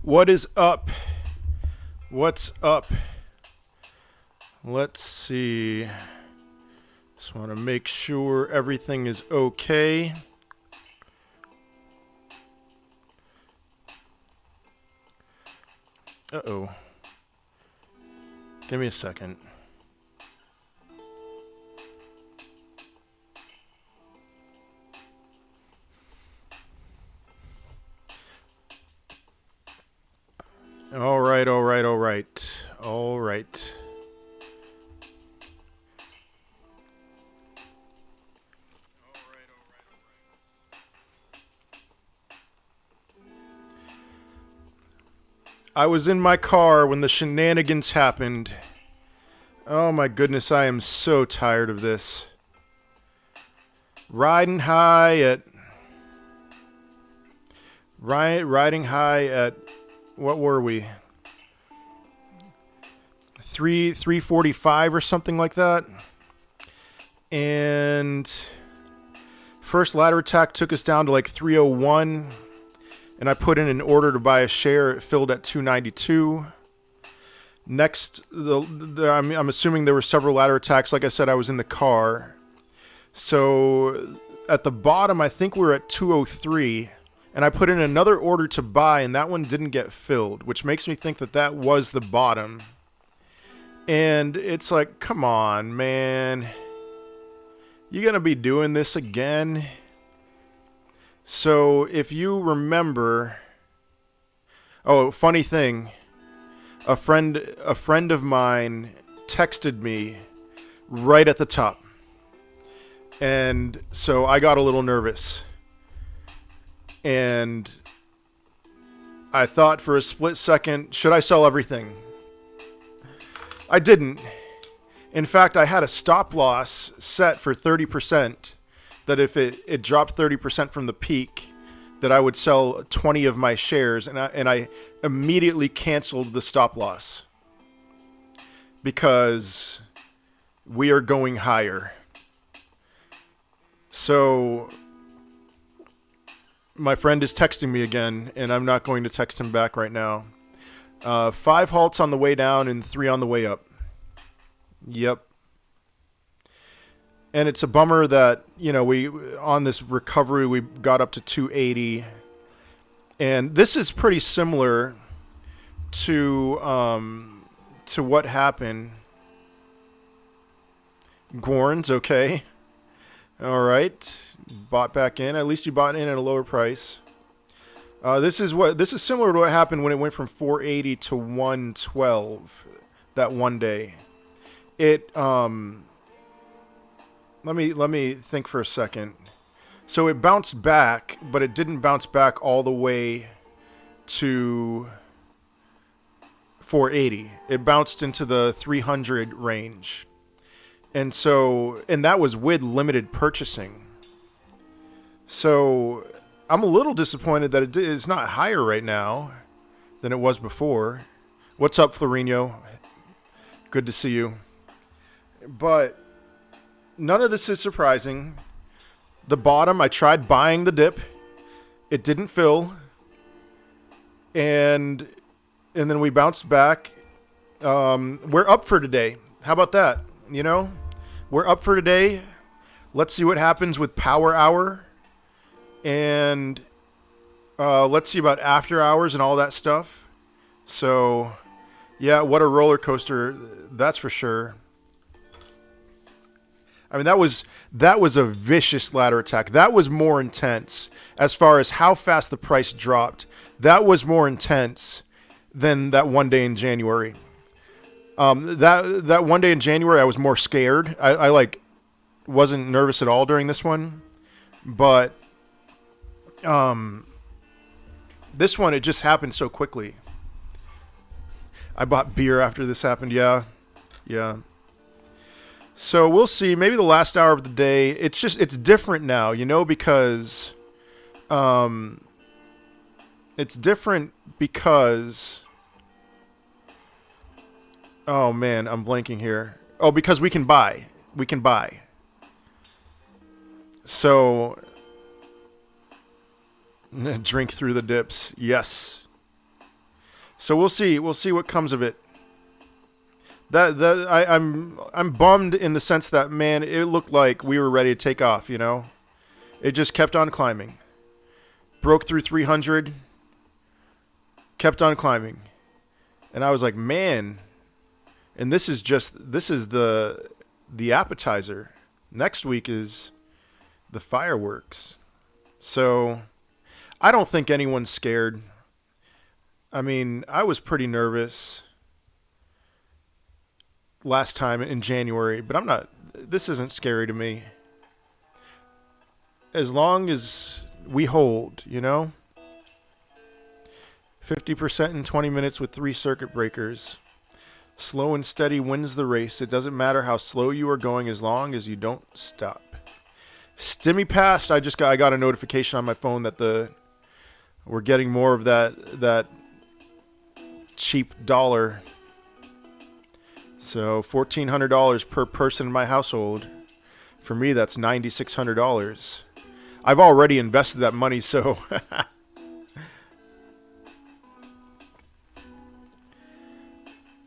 What is up? What's up? Let's see. Just want to make sure everything is okay. Uh-oh. Give me a second. All right. I was in my car when the shenanigans happened. Oh my goodness, I am so tired of this. Riding high at what were we? 345 or something like that. And first ladder attack took us down to like 301. And I put in an order to buy a share. It filled at 292. Next, I'm assuming there were several ladder attacks. Like I said, I was in the car. So at the bottom, I think we're at 203. And I put in another order to buy, and that one didn't get filled, which makes me think that that was the bottom. And it's like, come on, man. You gonna be doing this again? So if you remember, oh, funny thing, a friend of mine texted me right at the top. And so I got a little nervous. And I thought for a split second, should I sell everything? I didn't. In fact, I had a stop loss set for 30%. That if it dropped 30% from the peak, that I would sell 20 of my shares, and I immediately canceled the stop loss because we are going higher. So my friend is texting me again, and I'm not going to text him back right now. 5 halts on the way down and 3 on the way up. Yep. And it's a bummer that, you know, we on this recovery, we got up to 280. And this is pretty similar to what happened. Gorns, okay. All right. Bought back in. At least you bought in at a lower price. This is similar to what happened when it went from 480 to 112 that one day. Let me think for a second. So it bounced back, but it didn't bounce back all the way to 480. It bounced into the 300 range. And that was with limited purchasing. So I'm a little disappointed that it is not higher right now than it was before. What's up, Florino? Good to see you. But none of this is surprising. The bottom, I tried buying the dip. It didn't fill. And then we bounced back. We're up for today. How about that? You know? We're up for today. Let's see what happens with Power Hour. And let's see about after hours and all that stuff. So, yeah, what a roller coaster. That's for sure. I mean, that was a vicious ladder attack. That was more intense as far as how fast the price dropped. That was more intense than that one day in January. That one day in January, I was more scared. I like wasn't nervous at all during this one, but this one, it just happened so quickly. I bought beer after this happened. Yeah. So we'll see. Maybe the last hour of the day. It's different now, you know, because it's different because oh man, I'm blanking here. Oh, because we can buy. So drink through the dips. Yes. So we'll see. We'll see what comes of it. I'm bummed in the sense that, man, it looked like we were ready to take off, you know? It just kept on climbing. Broke through 300, kept on climbing. And I was like, man, and this is the appetizer. Next week is the fireworks. So I don't think anyone's scared. I mean, I was pretty nervous last time in January, but I'm not. This isn't scary to me. As long as we hold, you know? 50% in 20 minutes with 3 circuit breakers. Slow and steady wins the race. It doesn't matter how slow you are going as long as you don't stop. Stimmy passed. I got a notification on my phone that we're getting more of that cheap dollar. So $1,400 per person in my household. For me, that's $9,600. I've already invested that money, so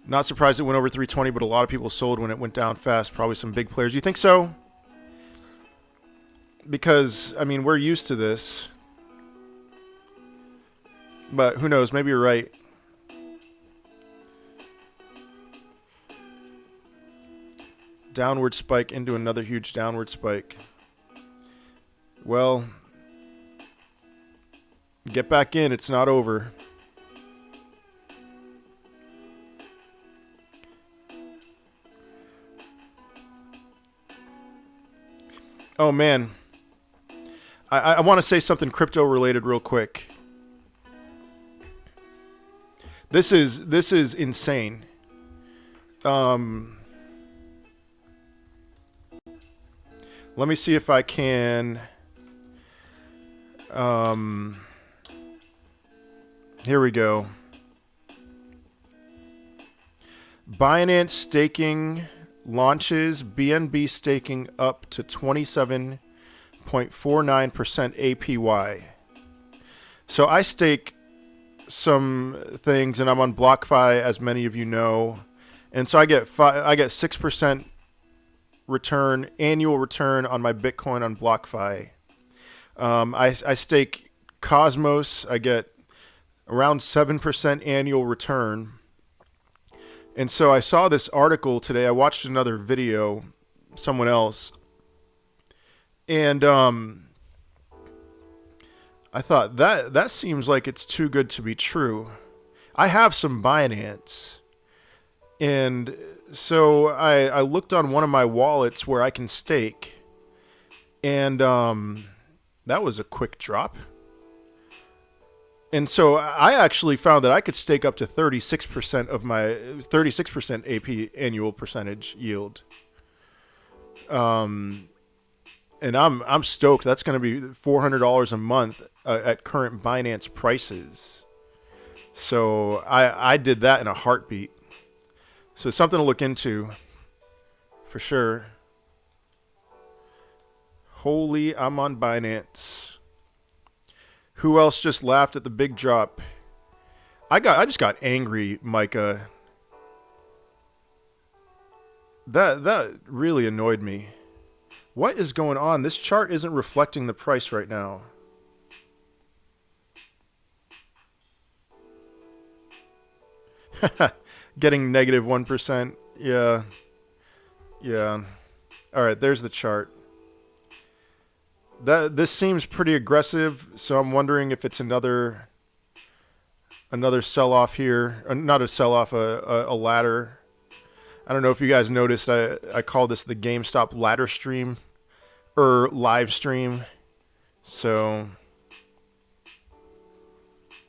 not surprised it went over 320, but a lot of people sold when it went down fast. Probably some big players. You think so? Because, I mean, we're used to this. But who knows? Maybe you're right. Downward spike into another huge downward spike. Well, get back in. It's not over. Oh, man. I want to say something crypto related real quick. This is insane. Let me see if I can. Here we go. Binance staking launches BNB staking up to 27.49% APY. So I stake some things, and I'm on BlockFi, as many of you know, and so I get 6% return, annual return on my Bitcoin on BlockFi. I stake Cosmos. I get around 7% annual return. And so I saw this article today. I watched another video, someone else, and I thought that seems like it's too good to be true. I have some Binance, and so I looked on one of my wallets where I can stake, and that was a quick drop. And so I actually found that I could stake up to 36% of my 36% AP annual percentage yield. And I'm stoked. That's going to be $400 a month at current Binance prices. So I did that in a heartbeat. So something to look into for sure. Holy, I'm on Binance. Who else just laughed at the big drop? I just got angry, Micah. That really annoyed me. What is going on? This chart isn't reflecting the price right now. Getting negative 1%. Yeah. Yeah. All right, there's the chart. This seems pretty aggressive, so I'm wondering if it's another sell-off here. Not a sell-off, a ladder. I don't know if you guys noticed, I call this the GameStop ladder stream, or live stream. So,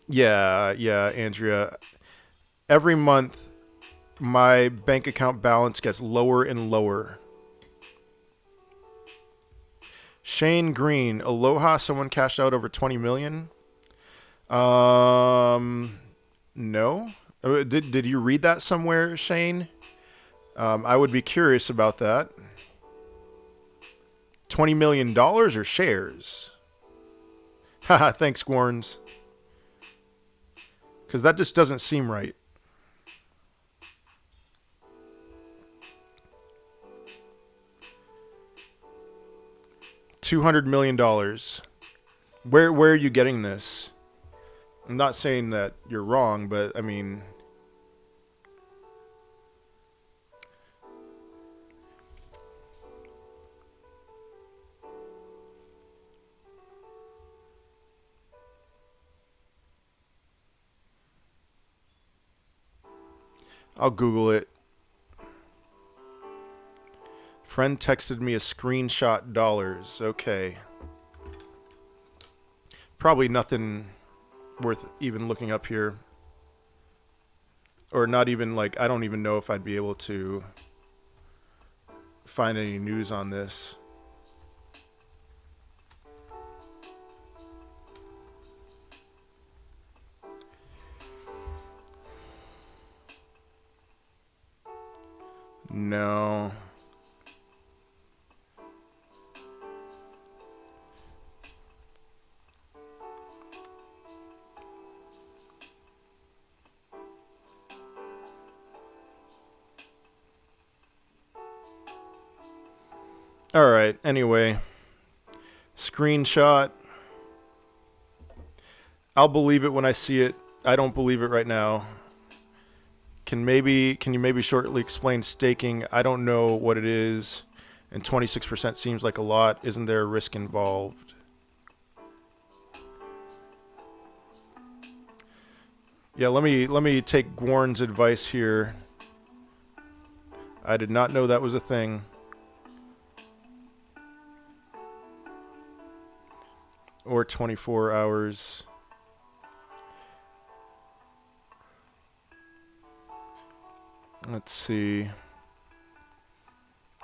yeah, Andrea. Every month, my bank account balance gets lower and lower. Shane Green, Aloha, someone cashed out over 20 million. No. Did you read that somewhere, Shane? I would be curious about that. $20 million or shares? Haha, thanks, Warns. Because that just doesn't seem right. $200 million. Where are you getting this? I'm not saying that you're wrong, but I mean, I'll Google it. Friend texted me a screenshot dollars. Okay. Probably nothing worth even looking up here. Or not even, like, I don't even know if I'd be able to find any news on this. No. Alright, anyway. Screenshot. I'll believe it when I see it. I don't believe it right now. Can you maybe shortly explain staking? I don't know what it is, and 26% seems like a lot. Isn't there a risk involved? Yeah, let me take Gwarn's advice here. I did not know that was a thing. Or 24 hours. Let's see.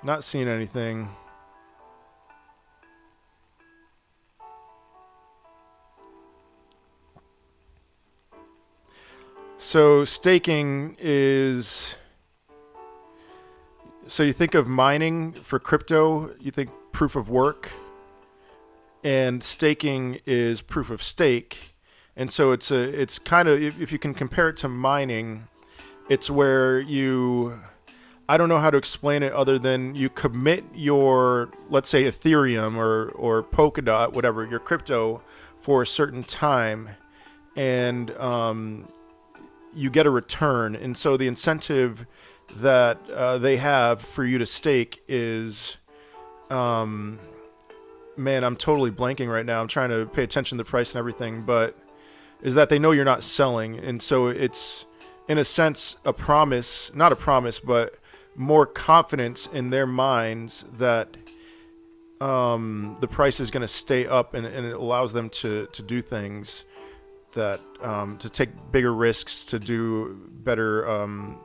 Not seeing anything. So staking is... So you think of mining for crypto, you think proof of work, and staking is proof of stake. And so it's kind of, if you can compare it to mining, it's where you, I don't know how to explain it other than you commit your, let's say Ethereum or Polkadot, whatever, your crypto for a certain time, and you get a return. And so the incentive that they have for you to stake is, man, I'm totally blanking right now. I'm trying to pay attention to the price and everything, but is that they know you're not selling. And so it's, in a sense, a promise, not a promise, but more confidence in their minds that the price is going to stay up, and it allows them to do things that, to take bigger risks, to do better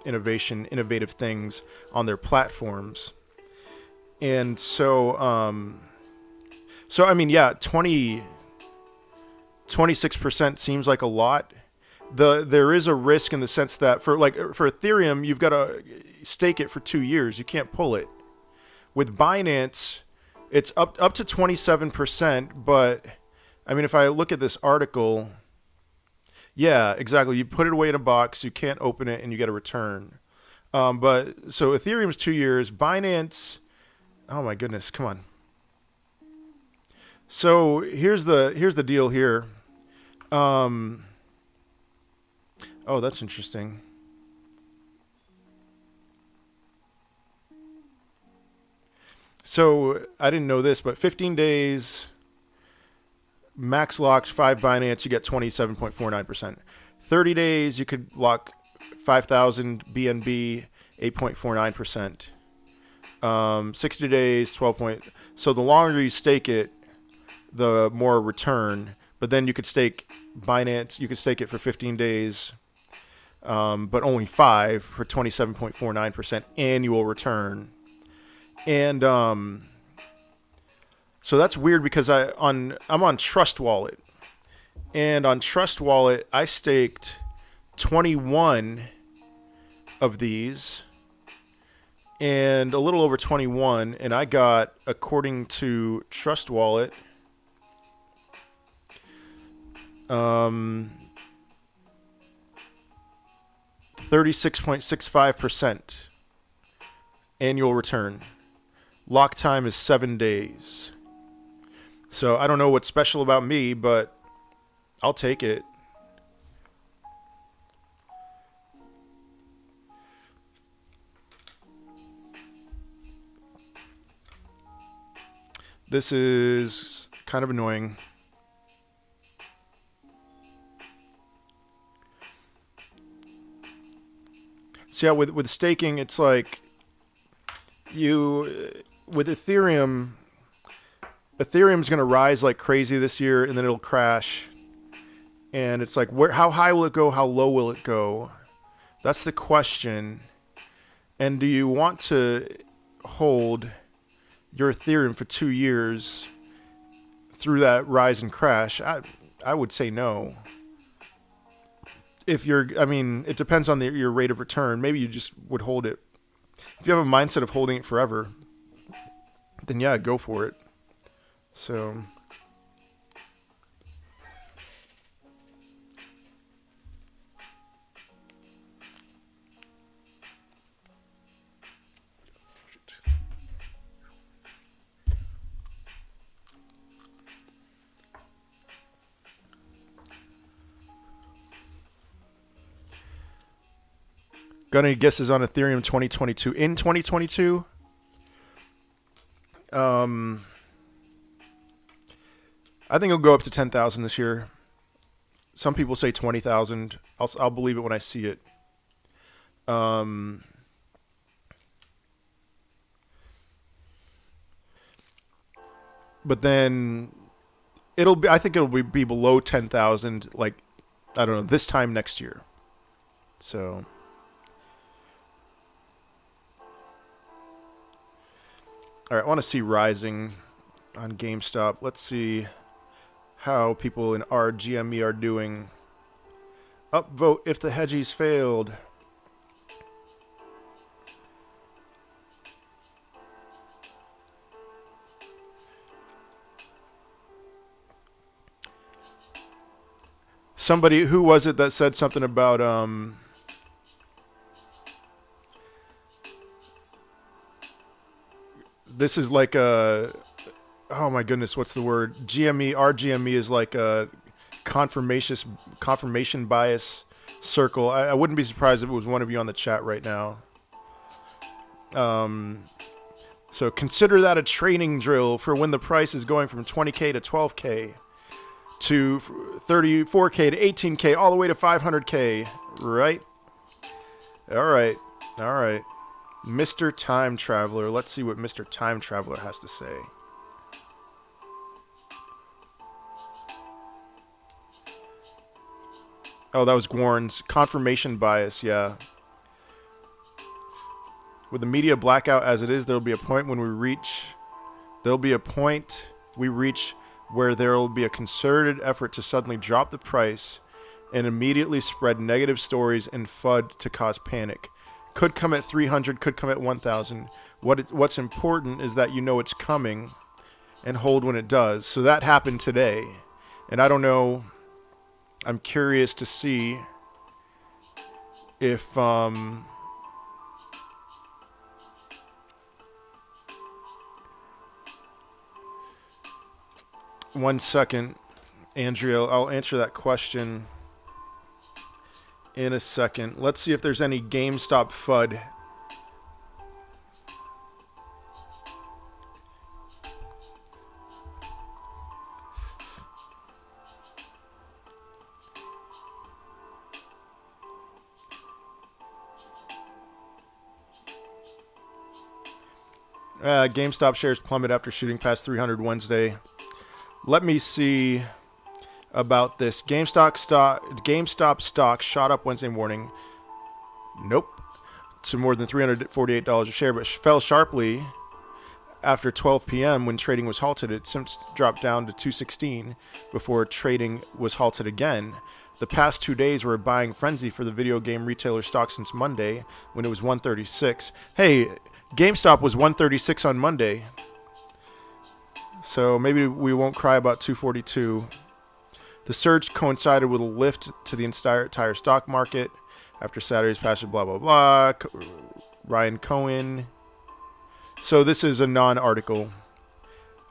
innovative things on their platforms. And so, I mean, yeah, 26% seems like a lot. There is a risk in the sense that for Ethereum, you've got to stake it for 2 years. You can't pull it. With Binance, it's up to 27%. But I mean, if I look at this article, yeah, exactly. You put it away in a box, you can't open it, and you get a return. But so Ethereum's 2 years. Binance, oh my goodness, come on. So here's the deal here. Oh, that's interesting. So I didn't know this, but 15 days, max locked 5 Binance, you get 27.49%. 30 days, you could lock 5,000 BNB, 8.49%. 60 days, 12. So the longer you stake it, the more return. But then you could stake Binance, you could stake it for 15 days, but only 5 for 27.49% annual return. And so that's weird because I'm on Trust Wallet, and on Trust Wallet I staked 21 of these, and a little over 21, and I got, according to Trust Wallet, 36.65% annual return. Lock time is 7 days. So I don't know what's special about me, but I'll take it. This is kind of annoying. So yeah, with staking, it's like with Ethereum's going to rise like crazy this year, and then it'll crash. And it's like, how high will it go? How low will it go? That's the question. And do you want to hold your Ethereum for 2 years through that rise and crash? I would say no. If it depends on your rate of return. Maybe you just would hold it. If you have a mindset of holding it forever, then yeah, go for it. So got any guesses on Ethereum 2022? In 2022, I think it'll go up to 10,000 this year. Some people say 20,000. I'll believe it when I see it. But then I think it'll be below 10,000. Like, I don't know, this time next year. So. All right, I want to see rising on GameStop. Let's see how people in our GME are doing. Upvote if the hedgies failed. Somebody, who was it that said something about this is like a, oh my goodness, what's the word? GME, our GME is like a confirmation bias circle. I wouldn't be surprised if it was one of you on the chat right now. So consider that a training drill for when the price is going from 20K to 12K to 34K to 18K all the way to 500K, right? All right. Mr. Time Traveler. Let's see what Mr. Time Traveler has to say. Oh, that was Gwarn's. Confirmation bias, yeah. With the media blackout as it is, there'll be a point when we reach where there will be a concerted effort to suddenly drop the price and immediately spread negative stories and FUD to cause panic. Could come at 300, could come at 1,000. What's important is that you know it's coming and hold when it does. So that happened today. And I don't know, I'm curious to see if 1 second, Andrea. I'll answer that question in a second. Let's see if there's any GameStop FUD. GameStop shares plummet after shooting past 300 Wednesday. Let me see about this. GameStop stock shot up Wednesday morning. Nope. To more than $348 a share, but fell sharply after 12 p.m. when trading was halted. It since dropped down to $216 before trading was halted again. The past 2 days were a buying frenzy for the video game retailer stock since Monday when it was $136. Hey, GameStop was $136 on Monday. So maybe we won't cry about $242. The surge coincided with a lift to the entire stock market after Saturday's passage, blah, blah, blah. Ryan Cohen. So this is a non-article.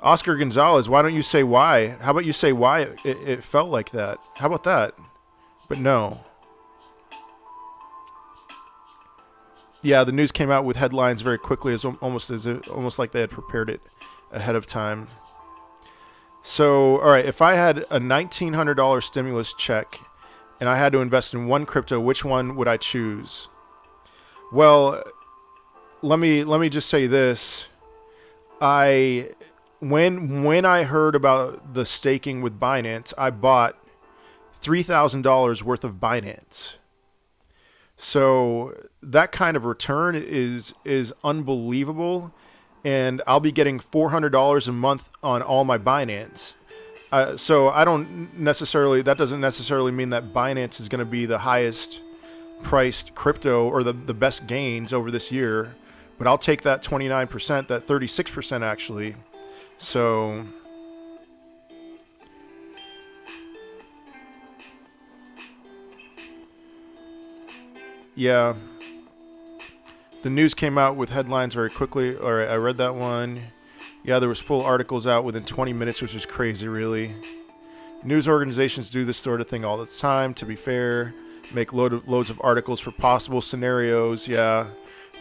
Oscar Gonzalez, why don't you say why? How about you say why it felt like that? How about that? But no. Yeah, the news came out with headlines very quickly, almost like they had prepared it ahead of time. So, all right, if I had a $1,900 stimulus check and I had to invest in one crypto, which one would I choose? Well, let me just say this. When I heard about the staking with Binance, I bought $3,000 worth of Binance. So that kind of return is unbelievable, and I'll be getting $400 a month on all my Binance. So I don't necessarily, that doesn't necessarily mean that Binance is going to be the highest priced crypto or the best gains over this year, but I'll take that 29%, that 36% actually. So yeah, the news came out with headlines very quickly. All right, I read that one. Yeah, there was full articles out within 20 minutes, which is crazy, really. News organizations do this sort of thing all the time, to be fair. Make loads of articles for possible scenarios, yeah.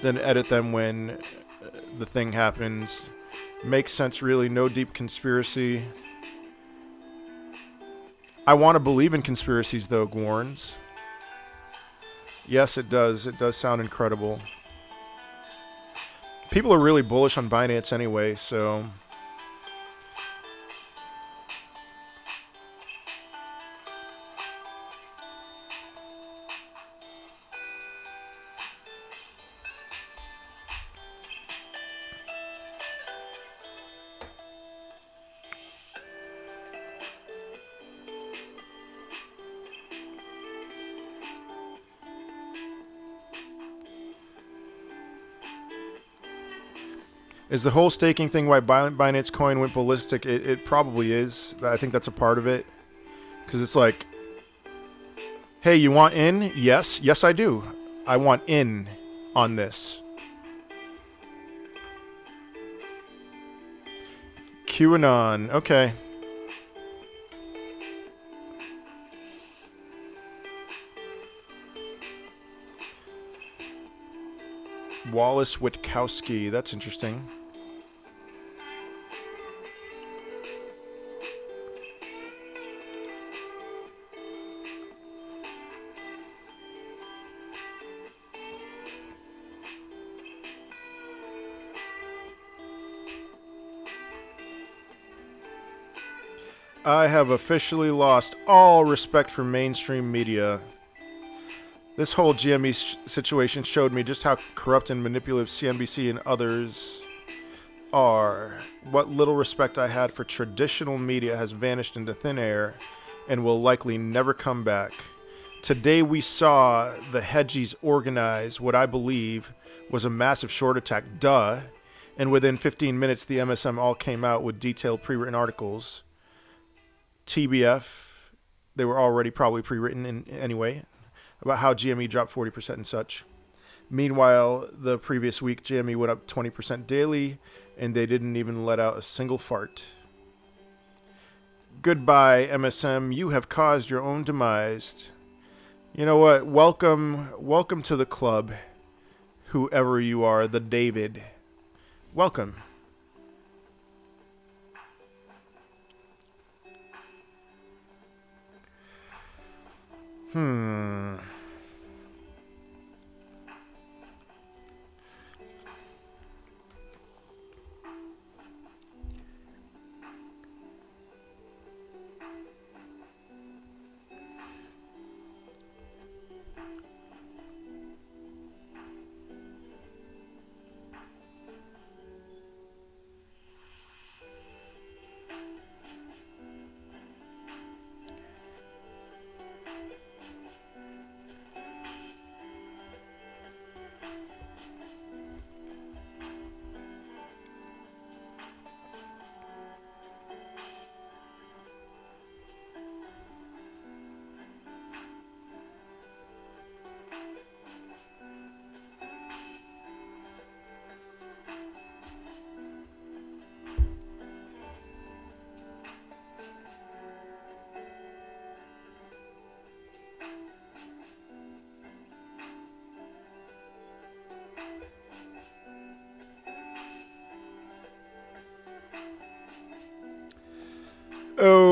Then edit them when the thing happens. Makes sense, really. No deep conspiracy. I want to believe in conspiracies, though, Gwarns. Yes, it does. It does sound incredible. People are really bullish on Binance anyway, so... Is the whole staking thing why Binance Coin went ballistic? It probably is. I think that's a part of it. Because it's like, hey, you want in? Yes. Yes, I do. I want in on this. QAnon. Okay. Wallace Witkowski. That's interesting. I have officially lost all respect for mainstream media. This whole GME situation showed me just how corrupt and manipulative CNBC and others are. What little respect I had for traditional media has vanished into thin air and will likely never come back. Today we saw the hedgies organize what I believe was a massive short attack, duh, and within 15 minutes the MSM all came out with detailed pre-written articles. TBF, they were already probably pre-written anyway, about how GME dropped 40% and such. Meanwhile, the previous week, GME went up 20% daily, and they didn't even let out a single fart. Goodbye, MSM. You have caused your own demise. You know what? Welcome to the club, whoever you are, the David. Welcome.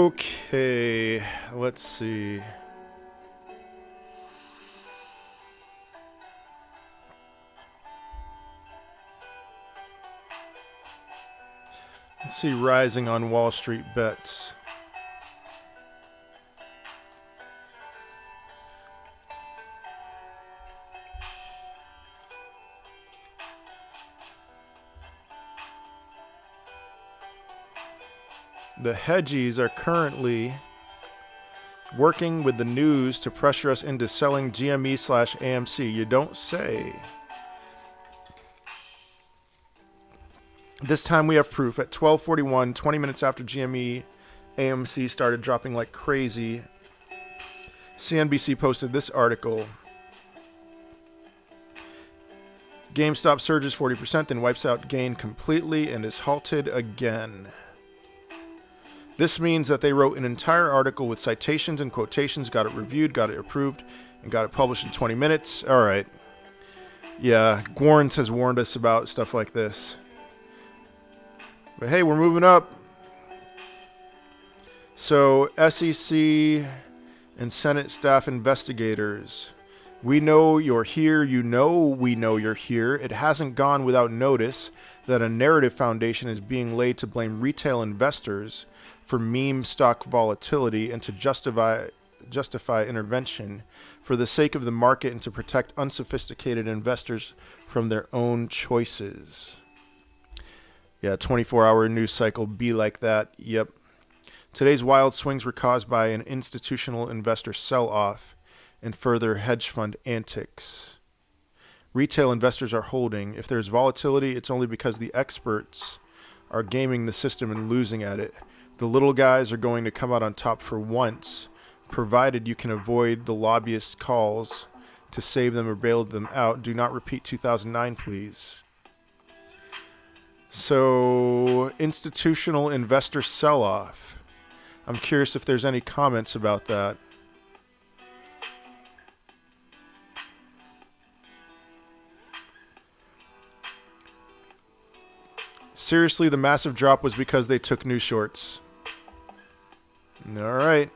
Okay, let's see. Let's see rising on Wall Street bets. The hedgies are currently working with the news to pressure us into selling GME/AMC. You don't say. This time we have proof. At 12:41, 20 minutes after GME, AMC started dropping like crazy, CNBC posted this article. GameStop surges 40%, then wipes out gain completely and is halted again. This means that they wrote an entire article with citations and quotations, got it reviewed, got it approved, and got it published in 20 minutes. All right. Yeah, Warrens has warned us about stuff like this. But hey, we're moving up. So, SEC and Senate staff investigators. We know you're here. You know we know you're here. It hasn't gone without notice that a narrative foundation is being laid to blame retail investors for meme stock volatility and to justify intervention for the sake of the market and to protect unsophisticated investors from their own choices. Yeah, 24-hour news cycle be like that. Yep. Today's wild swings were caused by an institutional investor sell-off and further hedge fund antics. Retail investors are holding. If there's volatility, it's only because the experts are gaming the system and losing at it. The little guys are going to come out on top for once, provided you can avoid the lobbyists' calls to save them or bail them out. Do not repeat 2009, please. So, institutional investor sell-off. I'm curious if there's any comments about that. Seriously, the massive drop was because they took new shorts. All right.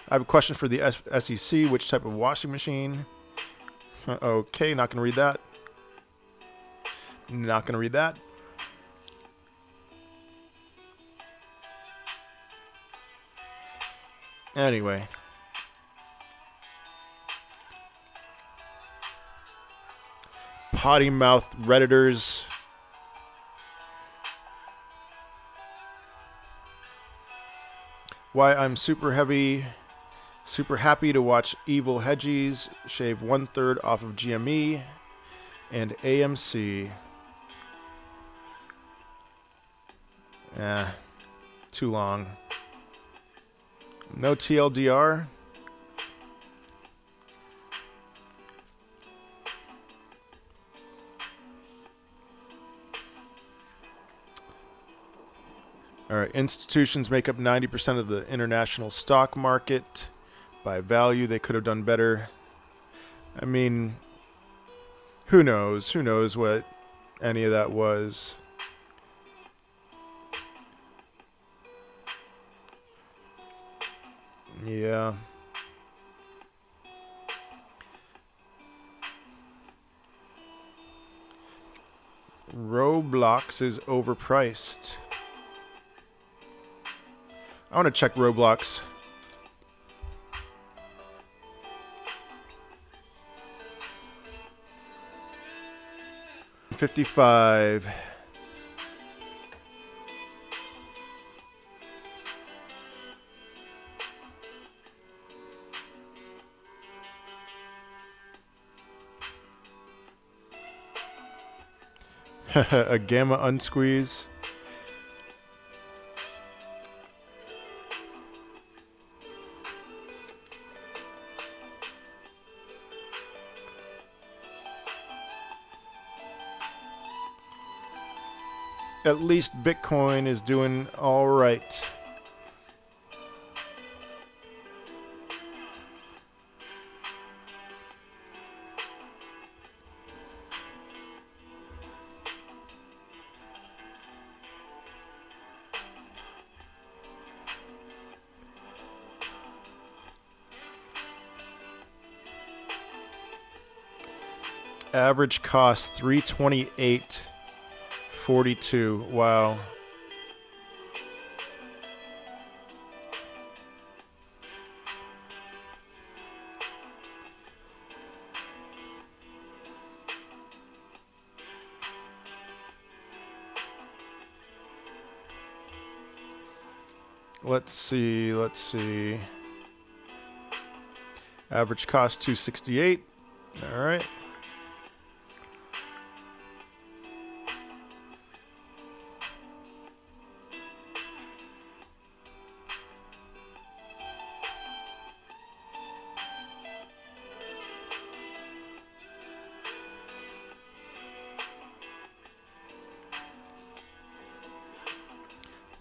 I have a question for the SEC. Which type of washing machine? Okay, not going to read that. Not going to read that. Anyway. Potty mouth Redditors. Why I'm super happy to watch evil hedgies shave 1/3 off of GME and AMC. Too long. No TLDR. All right, institutions make up 90% of the international stock market. By value, they could have done better. I mean, who knows? Who knows what any of that was? Yeah. Roblox is overpriced. I want to check Roblox. $55. A gamma unsqueeze. At least Bitcoin is doing all right. Average cost 328.42. Wow. Let's see. Average cost 268. All right.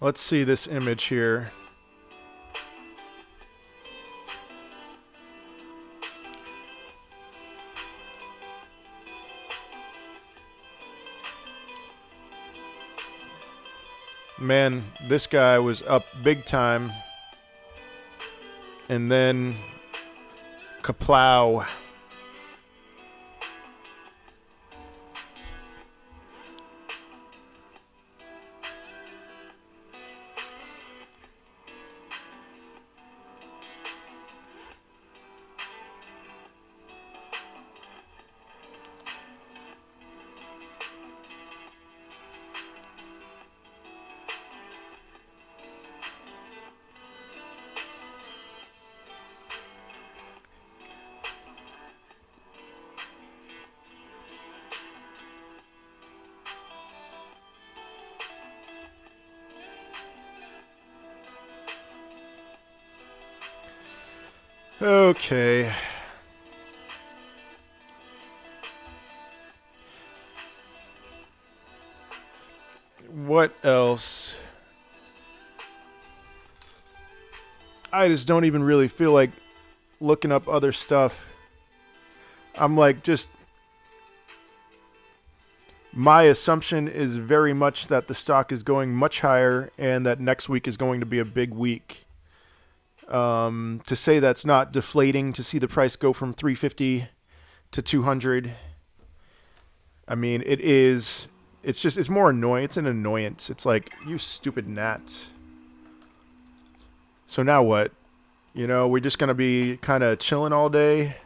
Let's see this image here. Man, this guy was up big time. And then kaplow. Okay. What else? I just don't even really feel like looking up other stuff. I'm like, just... My assumption is very much that the stock is going much higher and that next week is going to be a big week. To say that's not deflating to see the price go from 350 to 200. I mean, it is. It's just, it's more annoying. It's an annoyance. It's like, you stupid gnats. So now what? You know, we're just going to be kind of chilling all day.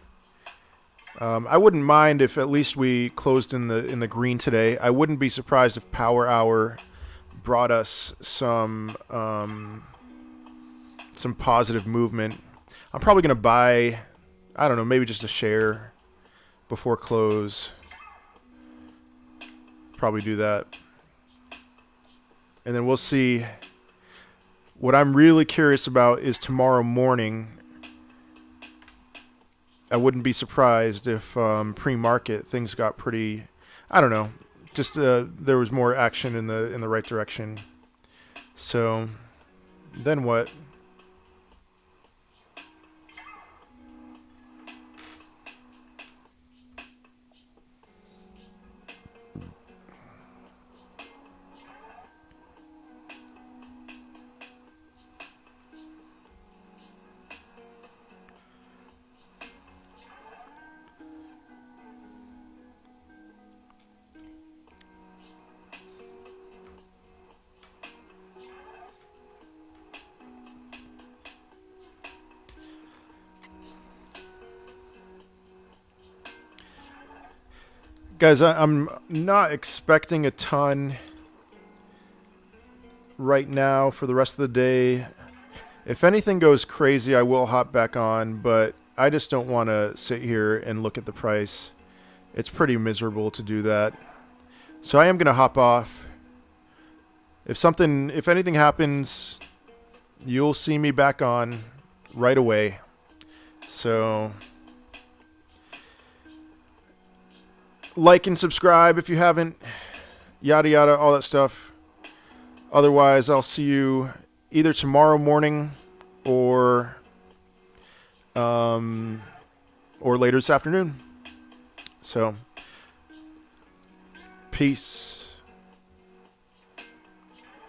I wouldn't mind if at least we closed in the green today. I wouldn't be surprised if Power Hour brought us some positive movement. I'm probably going to buy, I don't know, maybe just a share before close. Probably do that. And then we'll see. What I'm really curious about is tomorrow morning. I wouldn't be surprised if pre-market things got pretty, I don't know, just there was more action in the right direction. So then what? Guys, I'm not expecting a ton right now for the rest of the day. If anything goes crazy, I will hop back on, but I just don't want to sit here and look at the price. It's pretty miserable to do that. So I am going to hop off. If anything happens, you'll see me back on right away. So like and subscribe if you haven't, yada yada, all that stuff. Otherwise, I'll see you either tomorrow morning or later this afternoon. So, peace.